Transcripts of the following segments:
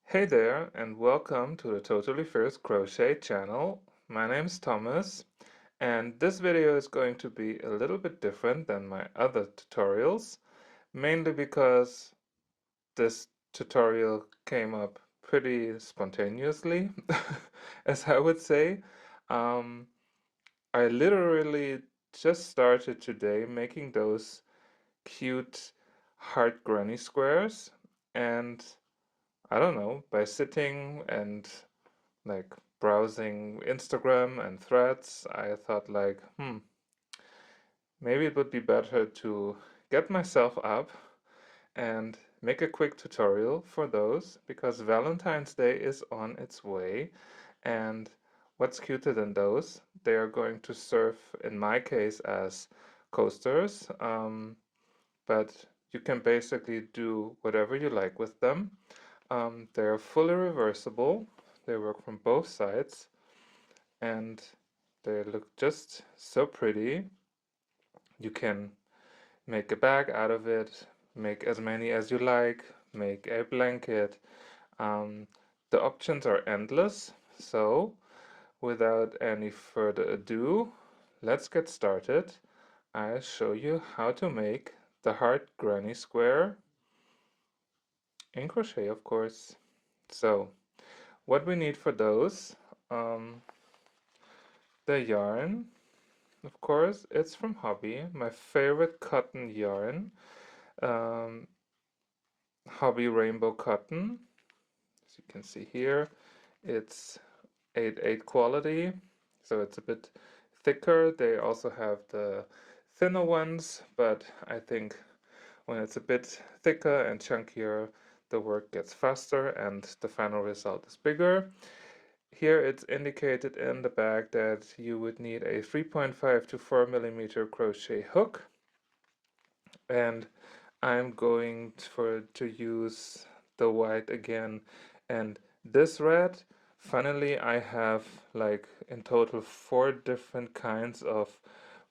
Hey there, and welcome to the Totally First Crochet channel. My name is Thomas, and this video is going to be a little bit different than my other tutorials, mainly because this tutorial came up pretty spontaneously, as I would say. Um, I literally just started today making those cute heart granny squares, and I don't know, by sitting and like browsing Instagram and threads, I thought like, maybe it would be better to get myself up and make a quick tutorial for those because Valentine's Day is on its way. And what's cuter than those? They are going to serve, in my case, as coasters, but you can basically do whatever you like with them. They are fully reversible. They work from both sides and they look just so pretty. You can make a bag out of it, make as many as you like, make a blanket. Um, the options are endless. So, without any further ado, let's get started. I'll show you how to make the heart granny square in crochet, of course. So, what we need for those, um, the yarn, of course, it's from Hobby, my favorite cotton yarn, um, Hobby Rainbow Cotton. As you can see here, it's 8/8 quality, so it's a bit thicker. They also have the thinner ones, but I think when it's a bit thicker and chunkier, the work gets faster and the final result is bigger. Here it's indicated in the bag that you would need a 3.5 to 4 millimeter crochet hook, and I'm going to use the white again and this red. Funnily, I have like in total 4 different kinds of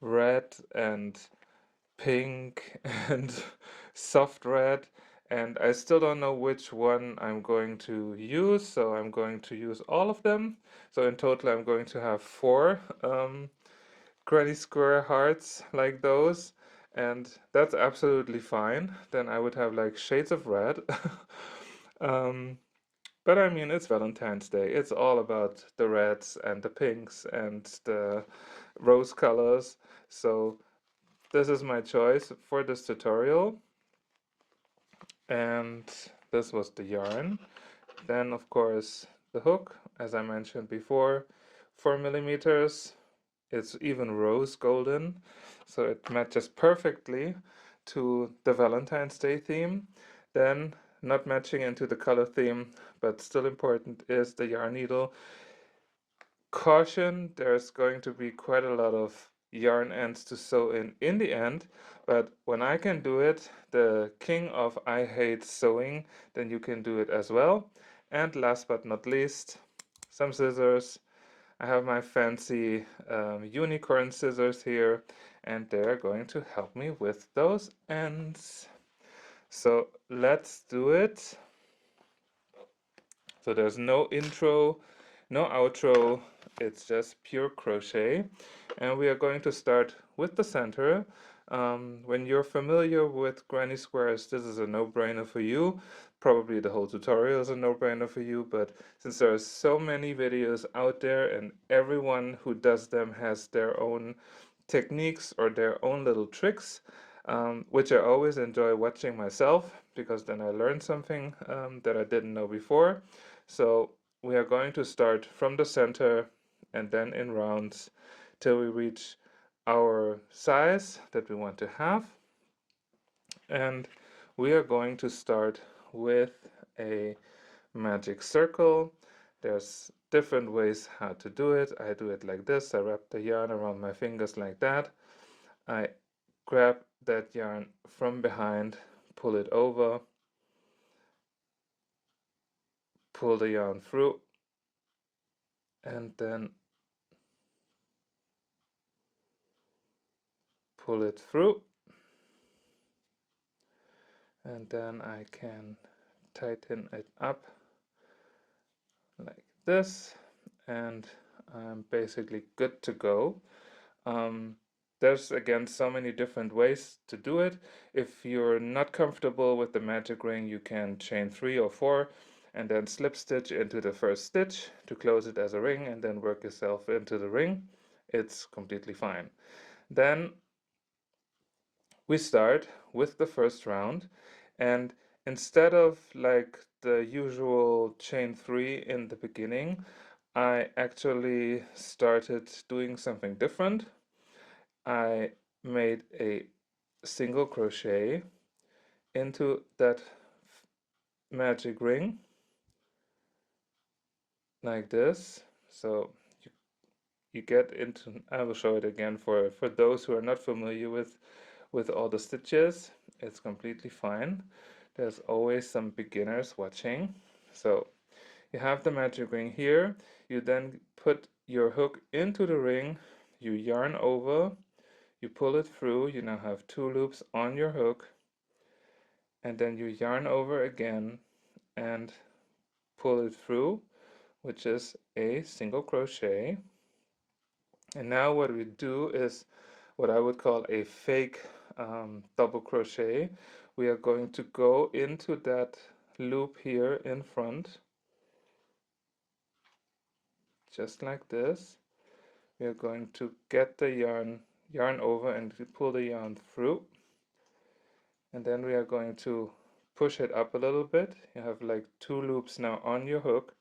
red and pink and soft red, and I still don't know which one I'm going to use, so I'm going to use all of them. So in total I'm going to have 4 granny square hearts like those, and that's absolutely fine. Then I would have like shades of red. um, but I mean, it's Valentine's Day. It's all about the reds and the pinks and the rose colors. So this is my choice for this tutorial. And this was the yarn. Then, of course, the hook, as I mentioned before, 4 millimeters. It's even rose golden, so it matches perfectly to the Valentine's Day theme. Then, not matching into the color theme, but still important, is the yarn needle. Caution, there's going to be quite a lot of yarn ends to sew in the end, but when I can do it, the king of I hate sewing, then you can do it as well. And last but not least, some scissors. I have my fancy unicorn scissors here, and they're going to help me with those ends. So let's do it. So there's no intro, no outro, it's just pure crochet. And we are going to start with the center. When you're familiar with granny squares, this is a no-brainer for you. Probably the whole tutorial is a no-brainer for you, but since there are so many videos out there and everyone who does them has their own techniques or their own little tricks, which I always enjoy watching myself because then I learn something that I didn't know before. So we are going to start from the center and then in rounds till we reach our size that we want to have. And we are going to start with a magic circle. There's different ways how to do it. I do it like this. I wrap the yarn around my fingers like that. I grab that yarn from behind, pull it over, pull the yarn through, and then pull it through, and then I can tighten it up like this, and I'm basically good to go. There's again so many different ways to do it. If you're not comfortable with the magic ring, you can chain 3 or 4 and then slip stitch into the first stitch to close it as a ring and then work yourself into the ring. It's completely fine. Then we start with the first round, and instead of like the usual chain 3 in the beginning, I actually started doing something different. I made a single crochet into that magic ring like this. So you get into, I will show it again for those who are not familiar with all the stitches. It's completely fine. There's always some beginners watching. So you have the magic ring here. You then put your hook into the ring, you yarn over, you pull it through. You now have 2 loops on your hook, and then you yarn over again and pull it through, which is a single crochet. And now what we do is what I would call a fake double crochet. We are going to go into that loop here in front, just like this. We are going to get the yarn over and pull the yarn through, and then we are going to push it up a little bit. You have like 2 loops now on your hook.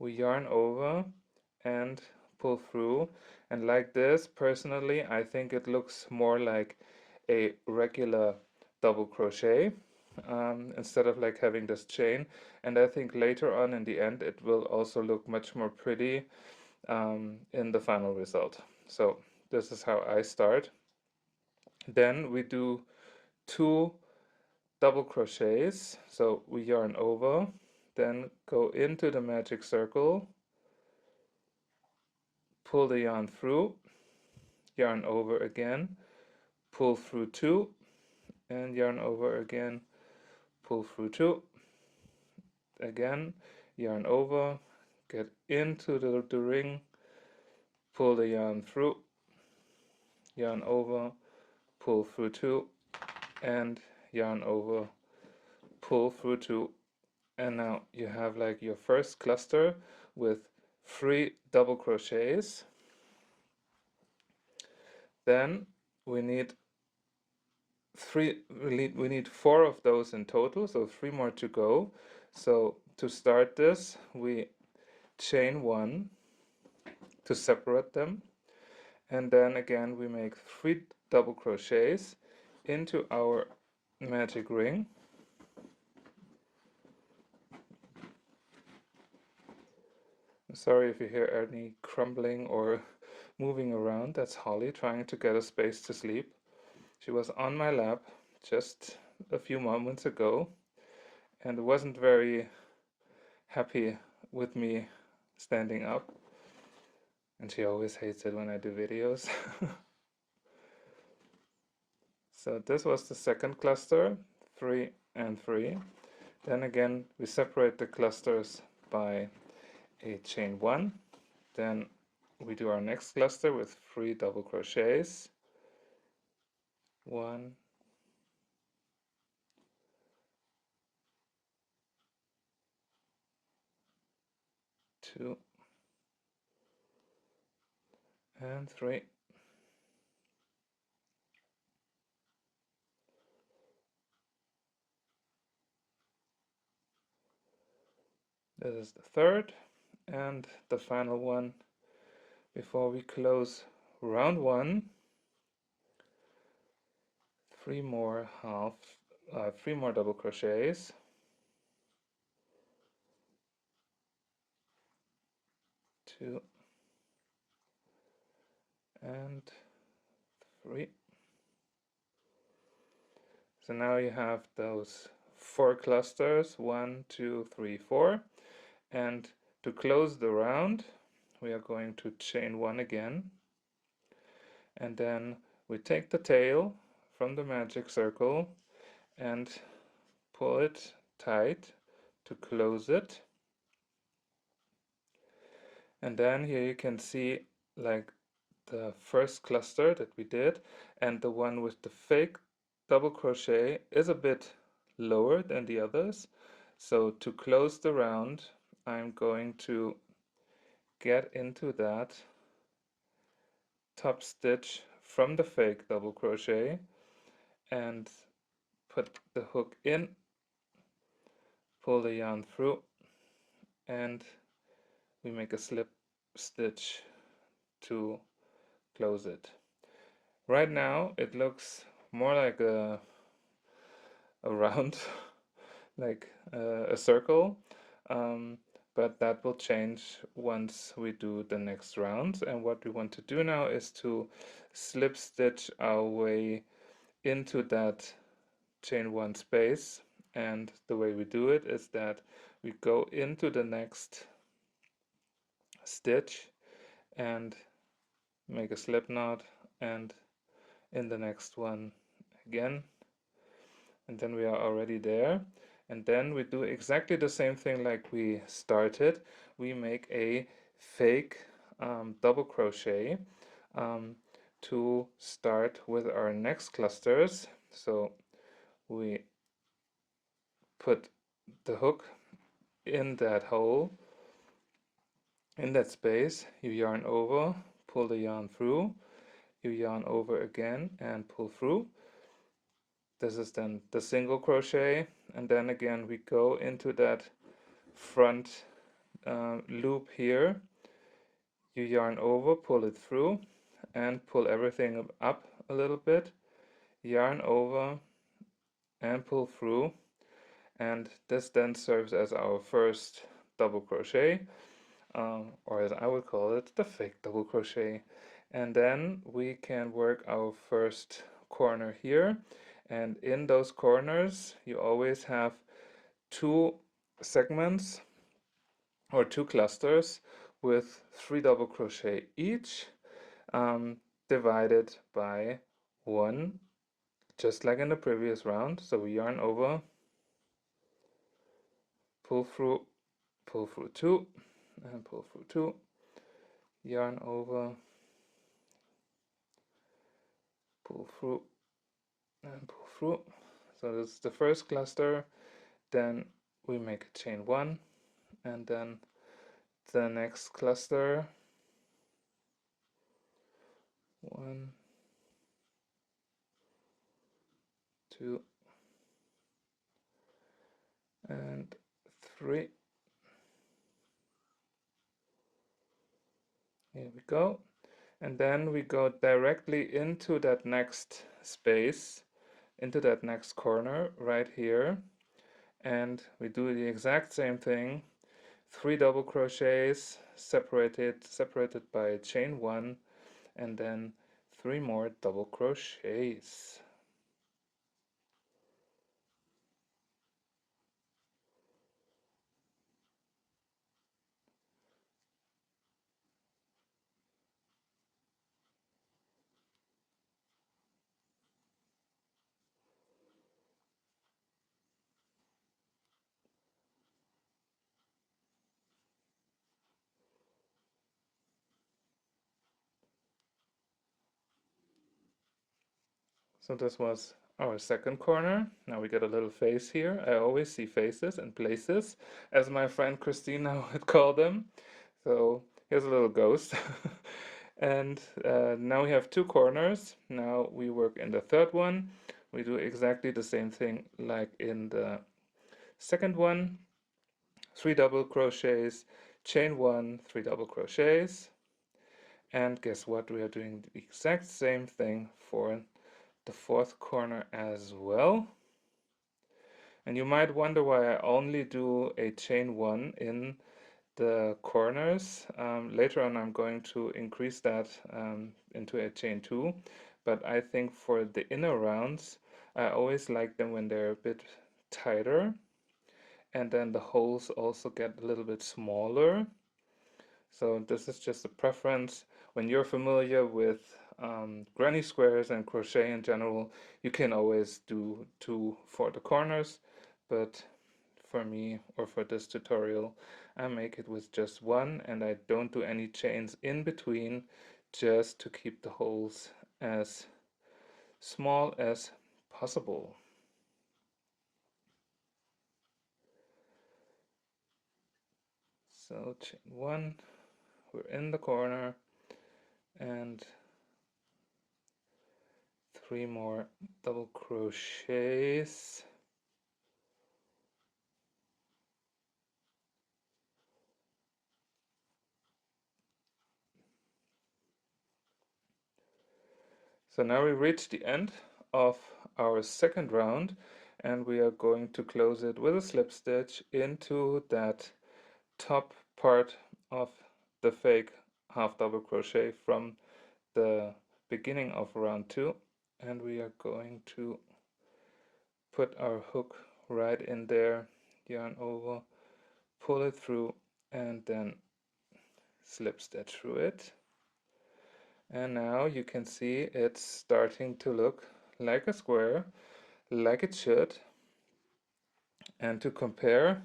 We yarn over and pull through, and like this, personally I think it looks more like a regular double crochet instead of like having this chain. And I think later on in the end it will also look much more pretty in the final result. So this is how I start. Then we do 2 double crochets. So we yarn over, then go into the magic circle, pull the yarn through, yarn over again, pull through 2, and yarn over again, pull through 2, again, yarn over, get into the ring, pull the yarn through, yarn over, pull through 2, and yarn over, pull through 2. And now you have like your first cluster with 3 double crochets. Then we need we need 4 of those in total, so 3 more to go. So to start this, we chain 1 to separate them, and then again we make 3 double crochets into our magic ring. Sorry if you hear any crumbling or moving around. That's Holly trying to get a space to sleep. She was on my lap just a few moments ago and wasn't very happy with me standing up, and she always hates it when I do videos. So this was the second cluster, 3 and 3. Then again we separate the clusters by a chain 1. Then we do our next cluster with 3 double crochets, 1, 2, and 3. This is the third and the final one before we close round 1. 3 more 3 more double crochets, 2 and 3. So now you have those 4 clusters, 1, 2, 3, 4. And to close the round, we are going to chain 1 again, and then we take the tail from the magic circle and pull it tight to close it. And then here you can see like the first cluster that we did, and the one with the fake double crochet is a bit lower than the others. So to close the round, I'm going to get into that top stitch from the fake double crochet and put the hook in, pull the yarn through, and we make a slip stitch to close it. Right now it looks more like a round, like a circle, um, but that will change once we do the next round. And what we want to do now is to slip stitch our way into that chain one space. And the way we do it is that we go into the next stitch and make a slip knot, and in the next one again, and then we are already there. And then we do exactly the same thing like we started. We make a fake double crochet um, to start with our next clusters. So we put the hook in that hole, in that space, you yarn over, pull the yarn through, you yarn over again and pull through. This is then the single crochet, and then again we go into that front loop here. You yarn over, pull it through, and pull everything up a little bit, yarn over and pull through, and this then serves as our first double crochet, or as I would call it, the fake double crochet. And then we can work our first corner here, and in those corners you always have two segments or two clusters with 3 double crochet each, um, divided by 1, just like in the previous round. So we yarn over, pull through 2, and pull through 2, yarn over, pull through, and pull through. So this is the first cluster. Then we make a chain 1, and then the next cluster, 1, 2, and 3. Here we go. And then we go directly into that next space, into that next corner right here, and we do the exact same thing. 3 double crochets separated by a chain 1, and then 3 more double crochets. So this was our second corner. Now we get a little face here. I always see faces and places, as my friend Christina would call them. So here's a little ghost. And now we have 2 corners. Now we work in the third one. We do exactly the same thing like in the second one. 3 double crochets, chain 1, 3 double crochets. And guess what? We are doing the exact same thing for the fourth corner as well. And you might wonder why I only do a chain 1 in the corners. Later on I'm going to increase that into a chain 2, but I think for the inner rounds I always like them when they're a bit tighter, and then the holes also get a little bit smaller. So this is just a preference. When you're familiar with granny squares and crochet in general, you can always do 2 for the corners, but for me, or for this tutorial, I make it with just one, and I don't do any chains in between, just to keep the holes as small as possible. So chain one, we're in the corner, and 3 more double crochets. So now we reach the end of our second round, and we are going to close it with a slip stitch into that top part of the fake half double crochet from the beginning of round 2, and we are going to put our hook right in there, yarn over, pull it through, and then slip stitch through it. And now you can see it's starting to look like a square, like it should. And to compare,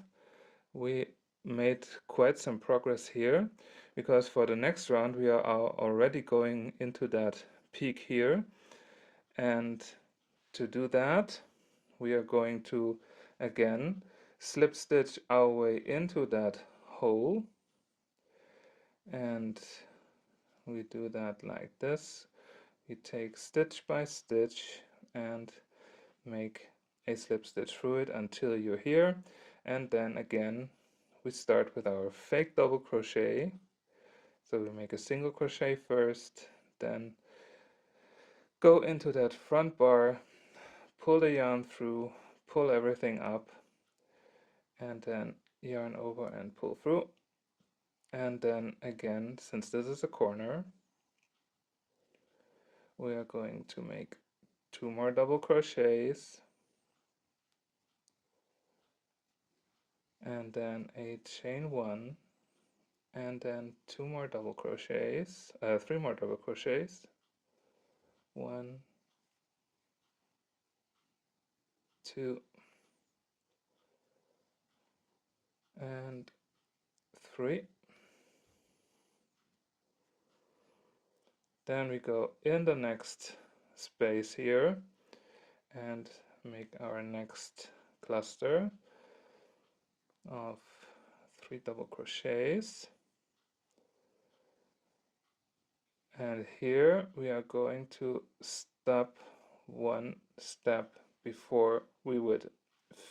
we made quite some progress here, because for the next round we are already going into that peak here, and to do that we are going to again slip stitch our way into that hole, and we do that like this. We take stitch by stitch and make a slip stitch through it until you're here, and then again we start with our fake double crochet. So we make a single crochet first, then go into that front bar, pull the yarn through, pull everything up, and then yarn over and pull through. And then again, since this is a corner, we are going to make 2 more double crochets, and then a chain 1, and then 2 more double crochets, 3 more double crochets, 1, 2, and 3. Then we go in the next space here and make our next cluster of 3 double crochets, and here we are going to stop 1 step before we would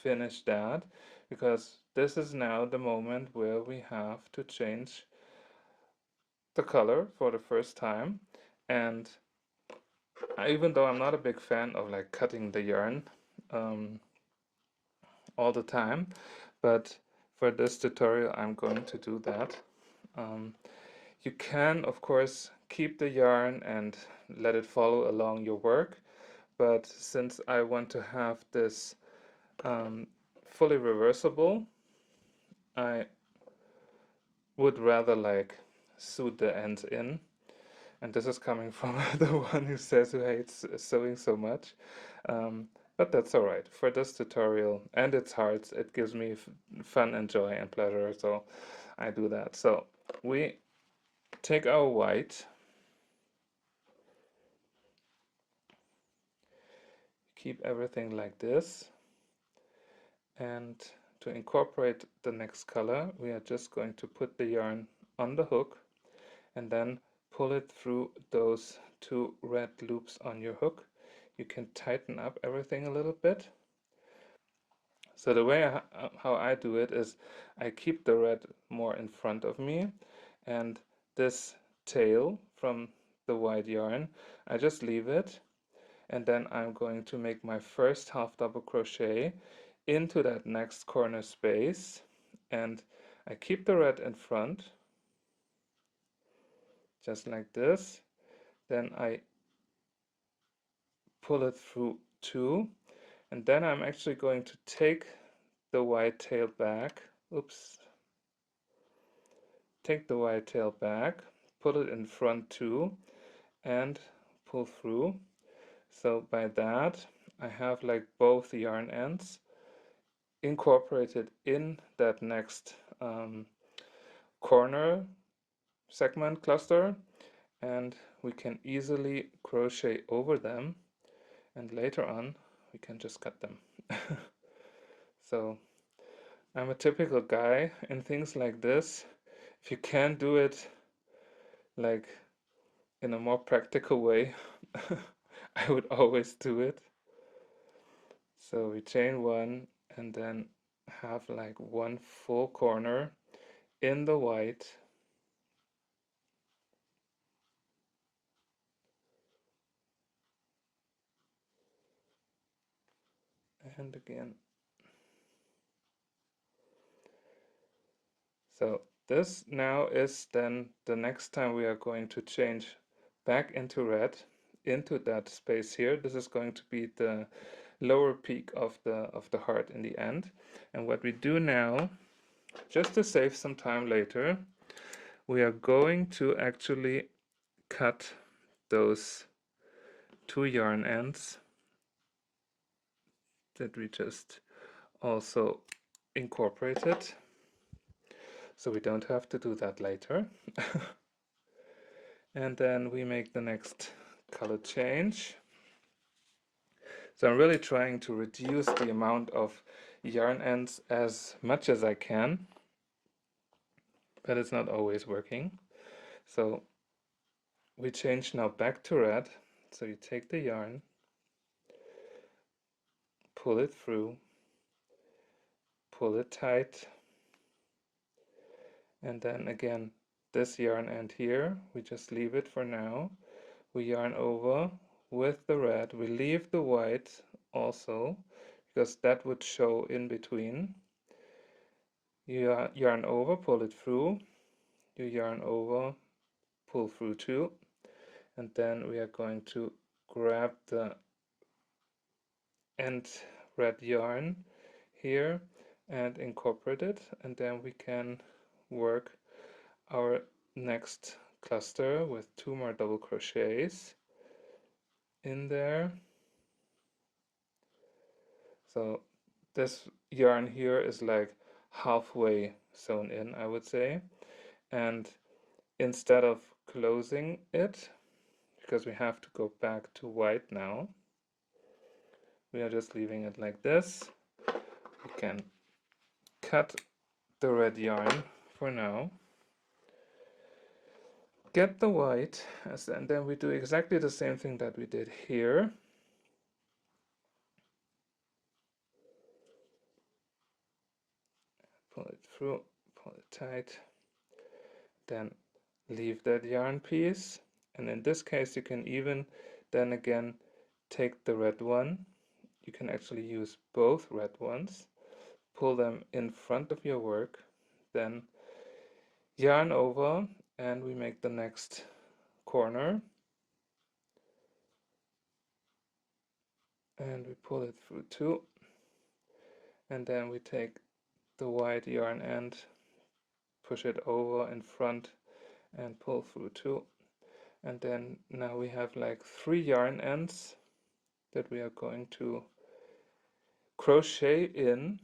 finish that, because this is now the moment where we have to change the color for the first time. And even though I'm not a big fan of like cutting the yarn all the time, but for this tutorial I'm going to do that. You can of course keep the yarn and let it follow along your work, but since I want to have this fully reversible, I would rather like sew the ends in. And this is coming from the one who says who hates sewing so much. But that's alright. For this tutorial, and it's hard, it gives me fun and joy and pleasure, so I do that. So we take our white, keep everything like this, and to incorporate the next color, we are just going to put the yarn on the hook and then pull it through those 2 red loops on your hook. You can tighten up everything a little bit. So the way how I do it is I keep the red more in front of me, and this tail from the white yarn, I just leave it, and then I'm going to make my first half double crochet into that next corner space, and I keep the red in front, just like this. Then I pull it through 2, and then I'm actually going to take the white tail back, take the white tail back, put it in front 2, and pull through. So by that I have like both yarn ends incorporated in that next corner segment cluster, and we can easily crochet over them, and later on we can just cut them. So I'm a typical guy in things like this. If you can do it like in a more practical way, I would always do it. So we chain one and then have like one full corner in the white, and again. So this now is then the next time we are going to change back into red, into that space here. This is going to be the lower peak of the heart in the end. And what we do now, just to save some time later, we are going to actually cut those two yarn ends that we just also incorporated, so we don't have to do that later. And then we make the next color change. So I'm really trying to reduce the amount of yarn ends as much as I can, but it's not always working. So we change now back to red. So you take the yarn, pull it through, pull it tight, and then again this yarn end here, we just leave it for now. We yarn over with the red, we leave the white also because that would show in between. You yarn over, pull it through, you yarn over, pull through too, and then we are going to grab the end red yarn here and incorporate it, and then we can work our next cluster with 2 more double crochets in there. So this yarn here is like halfway sewn in, I would say, and instead of closing it, because we have to go back to white now, we are just leaving it like this. We can cut the red yarn for now, get the white, and then we do exactly the same thing that we did here. Pull it through, pull it tight, then leave that yarn piece, and in this case you can even then again take the red one. You can actually use both red ones, pull them in front of your work, then yarn over, and we make the next corner, and we pull it through too, and then we take the white yarn end, push it over in front and pull through too, and then now we have like 3 yarn ends that we are going to crochet in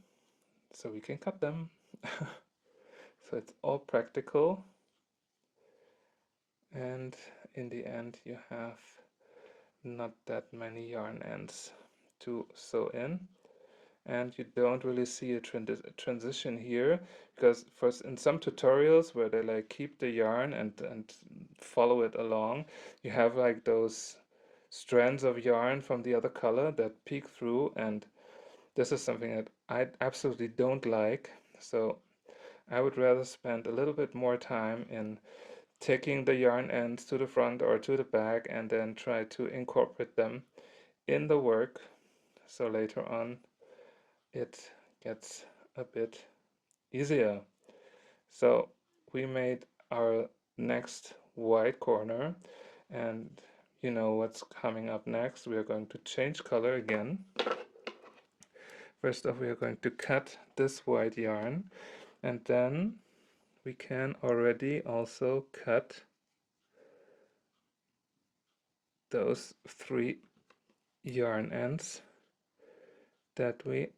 so we can cut them. So it's all practical, and in the end you have not that many yarn ends to sew in, and you don't really see a transition here, because first in some tutorials where they like keep the yarn and follow it along, you have like those strands of yarn from the other color that peek through, and this is something that I absolutely don't like. So I would rather spend a little bit more time in taking the yarn ends to the front or to the back and then try to incorporate them in the work, so later on it gets a bit easier. So we made our next white corner, and you know what's coming up next. We are going to change color again. First off, we are going to cut this white yarn, and then we can already also cut those 3 yarn ends that we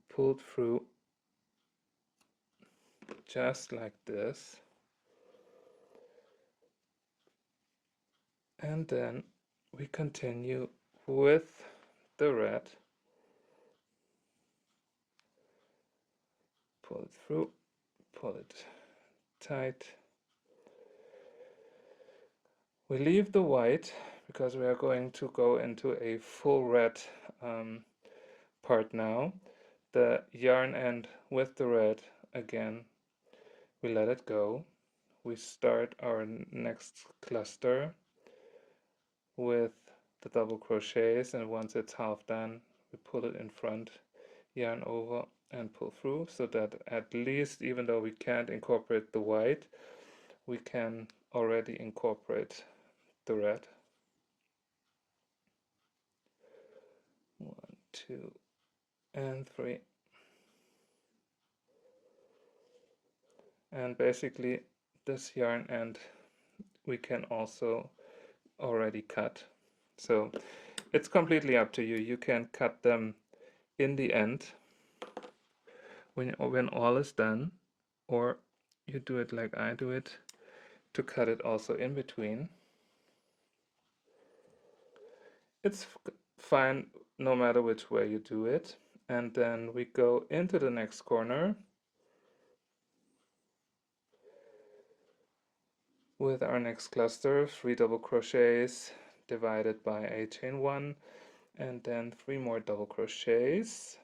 pulled through just like this, and then we continue with the red, pull it through, pull it tight. We leave the white because we are going to go into a full red part now. The yarn end with the red, again, we let it go. We start our next cluster with the double crochets, and once it's half done, we pull it in front, yarn over and pull through, so that at least, even though we can't incorporate the white, we can already incorporate the red. 1, 2, and 3. And basically this yarn end we can also already cut. So it's completely up to you. You can cut them in the end when all is done, or you do it like I do it, to cut it also in between. It's fine no matter which way you do it. And then we go into the next corner with our next cluster, 3 double crochets divided by a chain 1, and then 3 more double crochets,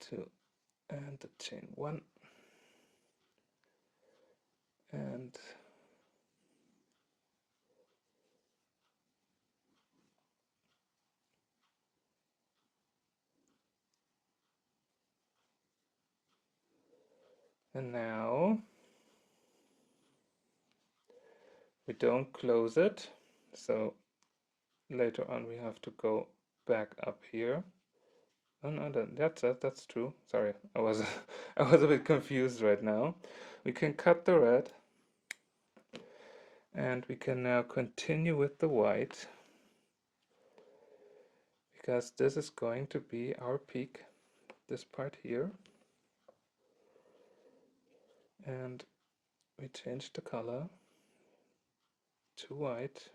2, and the chain 1, and now we don't close it, so later on we have to go back up here. Oh no, that's true. Sorry, I was I was a bit confused right now. We can cut the red, and we can now continue with the white, because this is going to be our peak, this part here. And we change the color to white.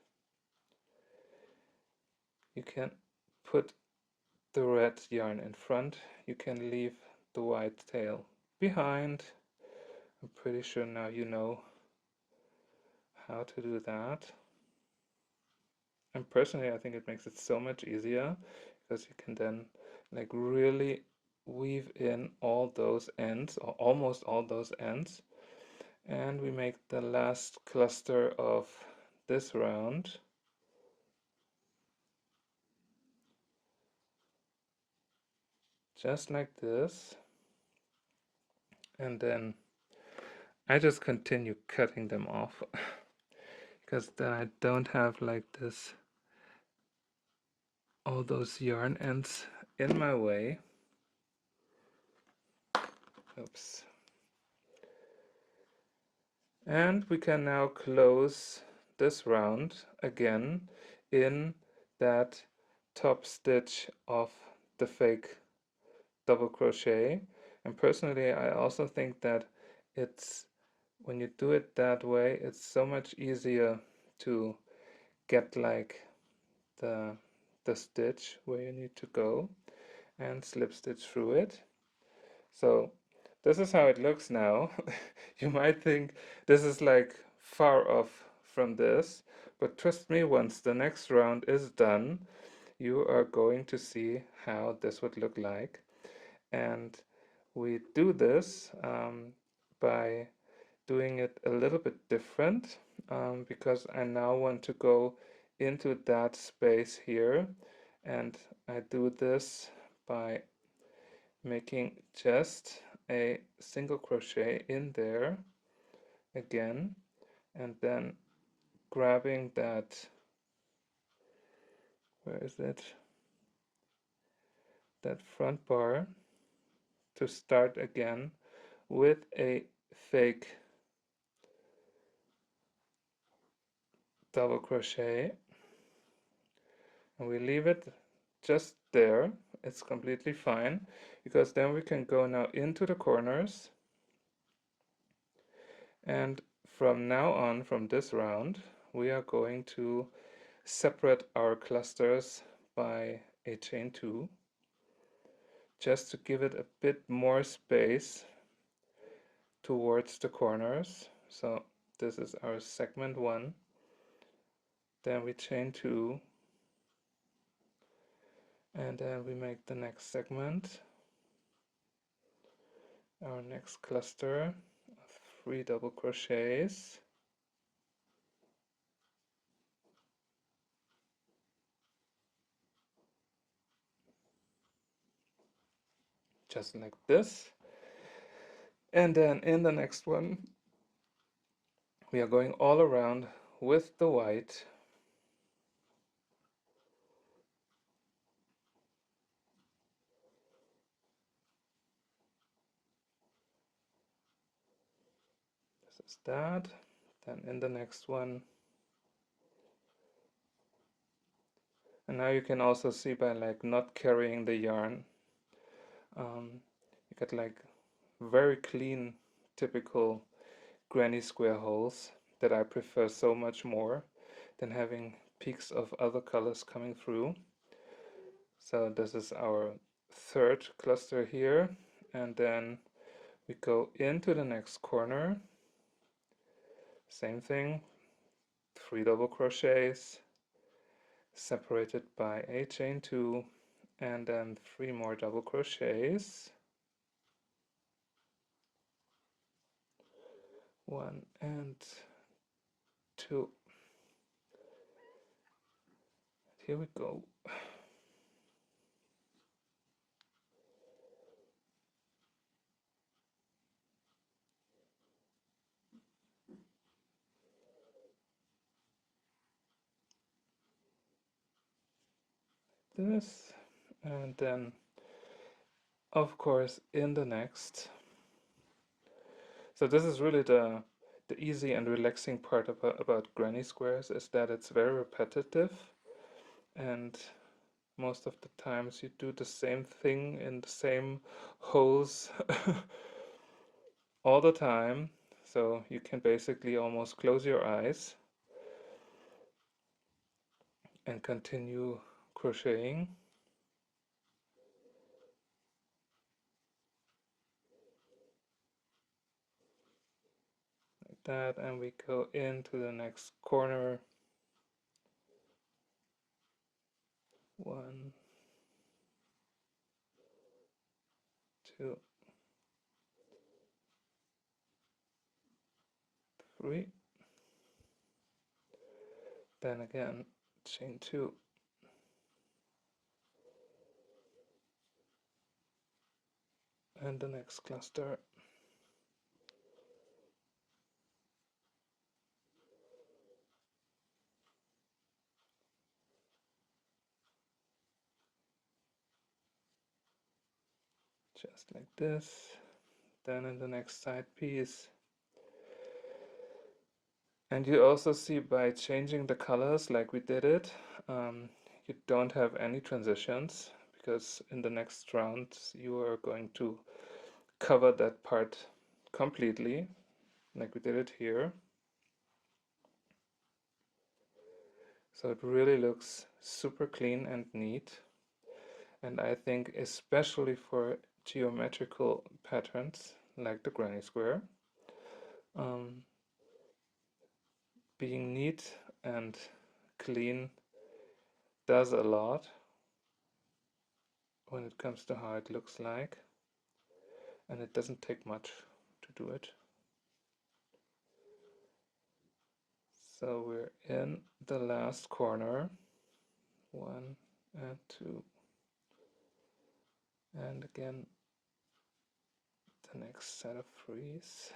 You can put the red yarn in front, you can leave the white tail behind. I'm pretty sure now you know how to do that. And personally I think it makes it so much easier, because you can then like really weave in all those ends, or almost all those ends. And we make the last cluster of this round. Just like this. And then I just continue cutting them off because then I don't have like this, all those yarn ends in my way. Oops. And we can now close this round again in that top stitch of the fake double crochet. And personally I also think that it's, when you do it that way, it's so much easier to get like the stitch where you need to go and slip stitch through it. So this is how it looks now. You might think this is like far off from this, but trust me, once the next round is done, you are going to see how this would look like. And we do this by doing it a little bit different, because I now want to go into that space here, and I do this by making just a single crochet in there again, and then grabbing that, where is it, that front bar, to start again with a fake double crochet, and we leave it just there it's completely fine, because then we can go now into the corners, and from now on, from this round, we are going to separate our clusters by a chain 2, just to give it a bit more space towards the corners. So this is our segment 1, then we chain 2, and then we make the next segment, our next cluster, 3 double crochets, just like this. And then in the next one, we are going all around with the white. This is that. Then in the next one, and now you can also see by like not carrying the yarn, you get like very clean, typical granny square holes that I prefer so much more than having peaks of other colors coming through. So this is our third cluster here, and then we go into the next corner, same thing, 3 double crochets separated by a chain 2, and then 3 more double crochets, 1 and 2. Here we go. This, and then of course in the next. So this is really the easy and relaxing part about granny squares, is that it's very repetitive, and most of the times you do the same thing in the same holes all the time, so you can basically almost close your eyes and continue crocheting like that, and we go into the next corner, 1, 2, 3, then again chain 2, and the next cluster, just like this. Then in the next side piece, and you also see by changing the colors like we did it, you don't have any transitions, because in the next round you are going to cover that part completely like we did it here. So it really looks super clean and neat, and I think especially for geometrical patterns like the granny square, being neat and clean does a lot when it comes to how it looks like, and it doesn't take much to do it. So we're in the last corner, 1 and 2, and again the next set of 3s.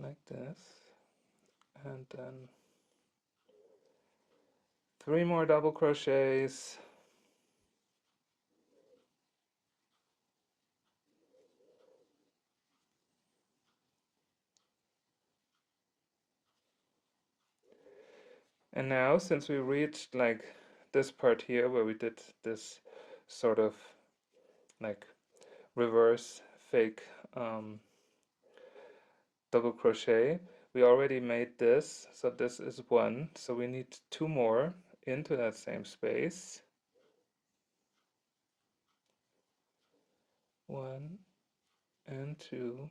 Like this, and then 3 more double crochets, And now, since we reached like this part here where we did this sort of like reverse fake double crochet, we already made this, so this is one, so we need two more into that same space. One and two,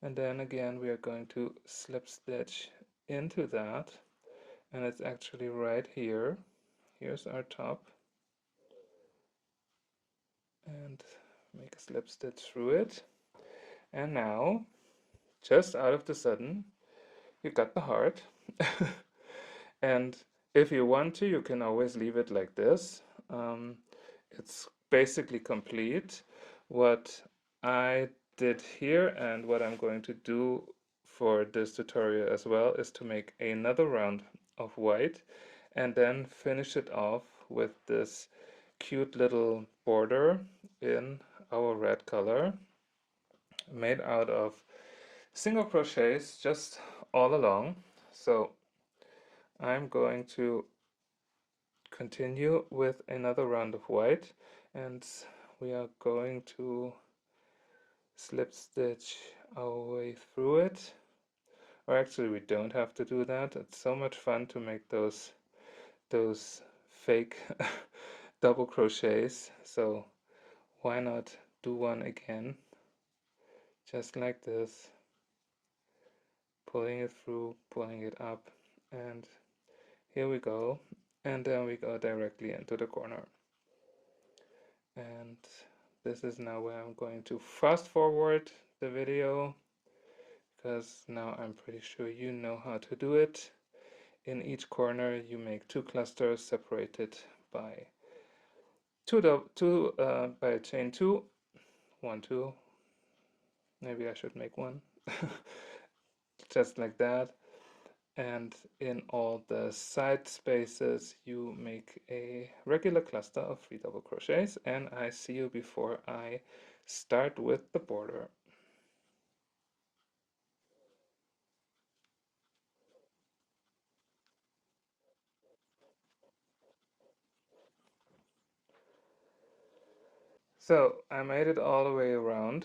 and then again we are going to slip stitch into that, and it's actually right here. Here's our top, and make a slip stitch through it. And now, just out of the sudden, you got the heart. And if you want to, you can always leave it like this. It's basically complete. What I did here and what I'm going to do for this tutorial as well is to make another round of white and then finish it off with this cute little border in our red color made out of single crochets just all along. So I'm going to continue with another round of white, and we are going to slip stitch our way through it. Or actually we don't have to do that. It's so much fun to make those fake double crochets, so why not do one again, just like this, pulling it through, pulling it up, and here we go, and then we go directly into the corner. And this is now where I'm going to fast forward the video, because now I'm pretty sure you know how to do it. In each corner you make two clusters separated by by chain two, 1 2, maybe I should make one. Just like that. And in all the side spaces you make a regular cluster of 3 double crochets, and I see you before I start with the border. So I made it all the way around,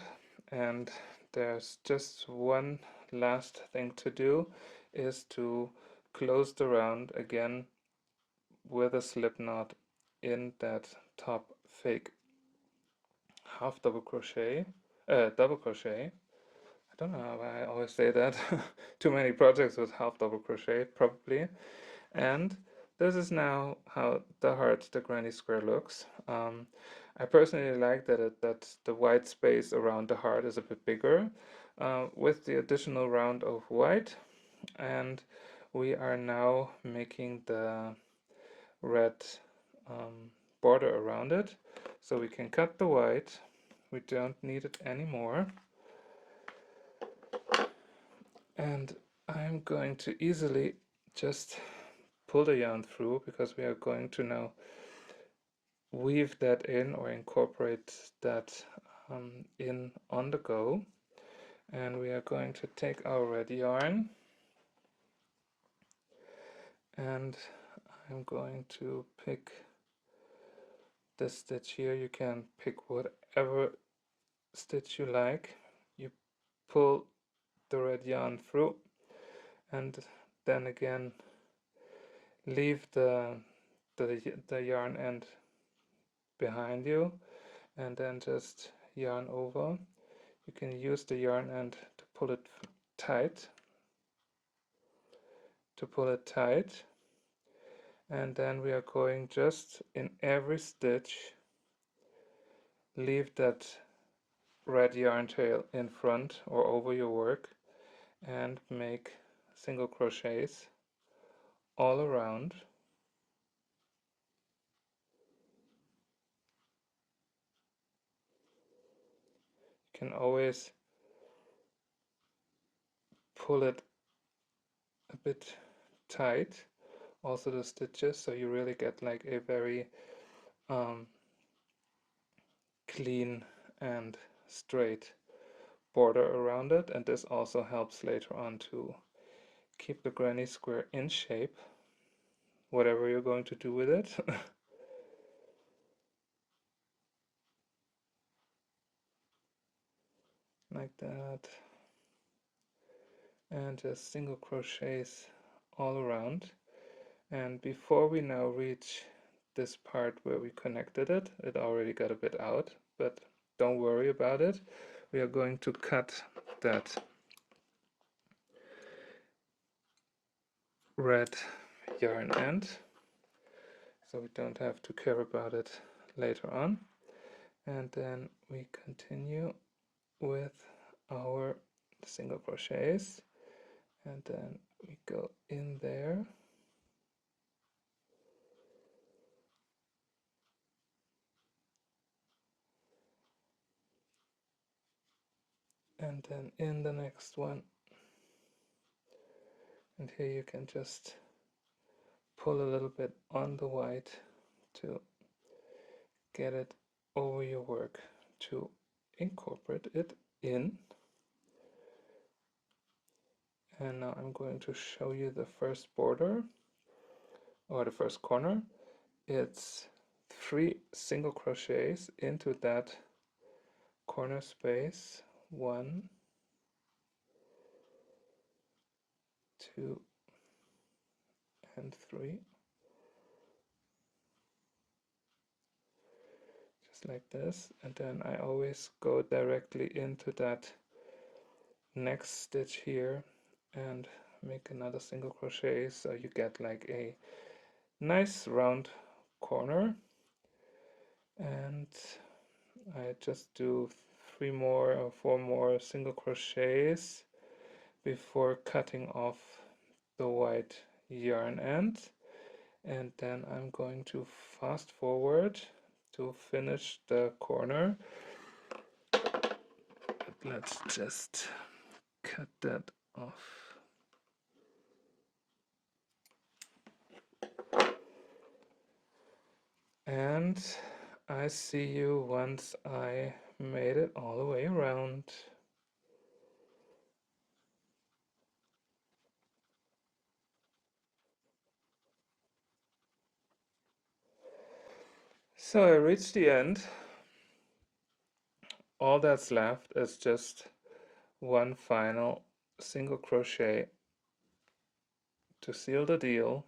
and there's just one last thing to do, is to close the round again with a slip knot in that top fake half double crochet. I don't know why I always say that. Too many projects with half double crochet, probably. And this is now how the heart, the granny square, looks. I personally like that the white space around the heart is a bit bigger, with the additional round of white. And we are now making the red border around it, so we can cut the white. We don't need it anymore. And I'm going to easily just pull the yarn through, because we are going to now weave that in or incorporate that in on the go. And we are going to take our red yarn, and I'm going to pick this stitch here. You can pick whatever stitch you like. You pull the red yarn through, and then again leave the yarn end behind you, and then just yarn over. You can use the yarn end to pull it tight, and then we are going just in every stitch leave that red yarn tail in front or over your work, and make single crochets all around. You can always pull it a bit tight, also the stitches, so you really get like a very clean and straight border around it. And this also helps later on to keep the granny square in shape, whatever you're going to do with it. Like that. And just single crochets all around. And before we now reach this part where we connected it, it already got a bit out, but don't worry about it. We are going to cut that red yarn end, so we don't have to care about it later on. And then we continue with our single crochets, and then we go in there, and then in the next one, and here you can just pull a little bit on the white to get it over your work to incorporate it in. And now I'm going to show you the first border, or the first corner. It's 3 single crochets into that corner space. 1, 2, and 3. Just like this. And then I always go directly into that next stitch here and make another single crochet, so you get like a nice round corner. And I just do 3 more or 4 more single crochets before cutting off the white yarn end, and then I'm going to fast forward to finish the corner. But let's just cut that off. And I see you once I made it all the way around. So I reached the end. All that's left is just one final single crochet to seal the deal.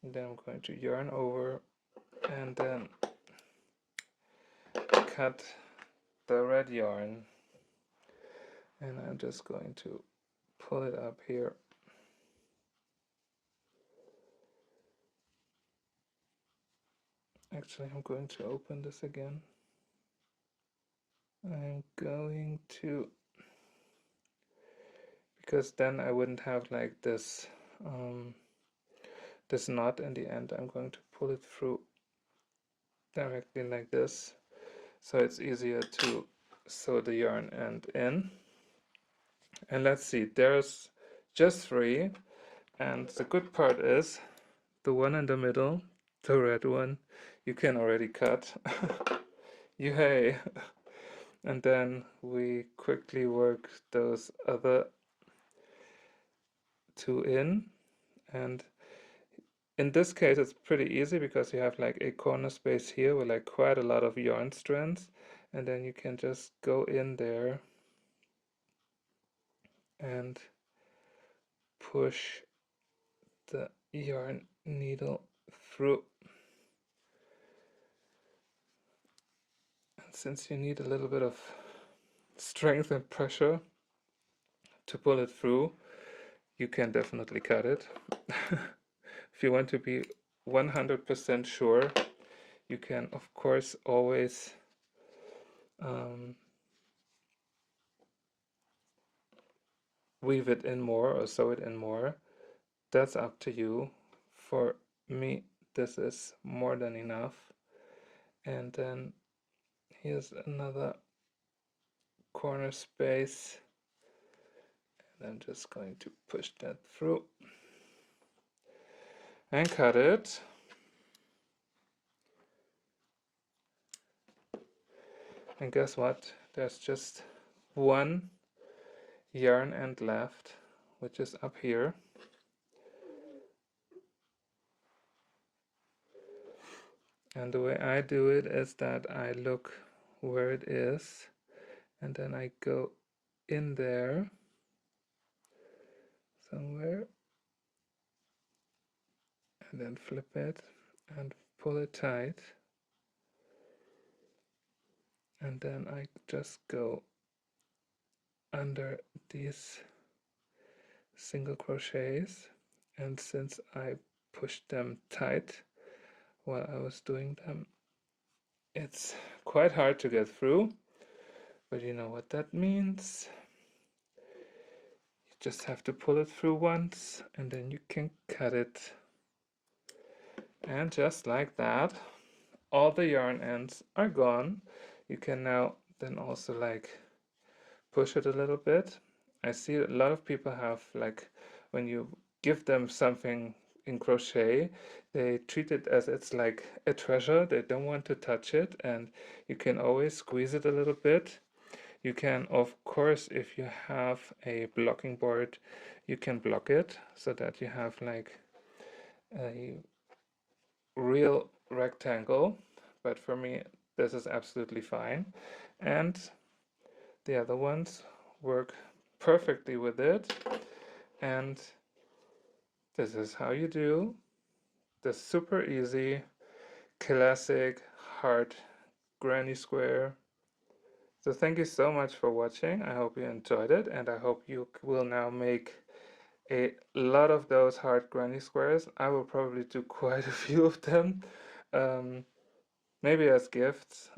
And then I'm going to yarn over and then cut the red yarn, and I'm just going to pull it up here. Actually, I'm going to open this again. I'm going to, because then I wouldn't have like this this knot in the end. I'm going to pull it through directly like this, so it's easier to sew the yarn end in. And let's see, there's just 3, and the good part is the one in the middle, the red one, you can already cut. Yay! And then we quickly work those other 2 in, and in this case it's pretty easy because you have like a corner space here with like quite a lot of yarn strands, and then you can just go in there and push the yarn needle through. And since you need a little bit of strength and pressure to pull it through, you can definitely cut it. If you want to be 100% sure, you can of course always weave it in more or sew it in more. That's up to you. For me, this is more than enough. And then here's another corner space, and I'm just going to push that through and cut it. And guess what? There's just one yarn end left, which is up here. And the way I do it is that I look where it is, and then I go in there somewhere, and then flip it and pull it tight, and then I just go under these single crochets, and since I pushed them tight while I was doing them, it's quite hard to get through, but you know what that means. You just have to pull it through once, and then you can cut it. And just like that, all the yarn ends are gone. You can now then also like push it a little bit. I see a lot of people have, like, when you give them something in crochet, they treat it as it's like a treasure. They don't want to touch it, and you can always squeeze it a little bit. You can, of course, if you have a blocking board, you can block it so that you have like a real rectangle, but for me this is absolutely fine, and the other ones work perfectly with it. And this is how you do the super easy classic heart granny square. So thank you so much for watching. I hope you enjoyed it, and I hope you will now make a lot of those heart granny squares. I will probably do quite a few of them, um, maybe as gifts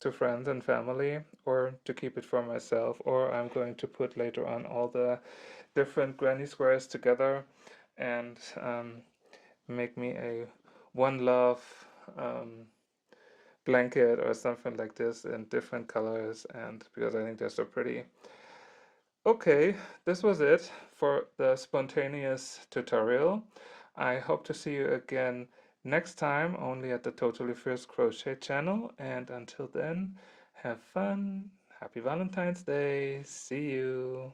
to friends and family, or to keep it for myself, or I'm going to put later on all the different granny squares together and make me a one love um, blanket or something like this in different colors, and because I think they're so pretty. Okay, this was it for the spontaneous tutorial. I hope to see you again next time, only at the Totally First Crochet channel, and until then, have fun, happy Valentine's Day, see you!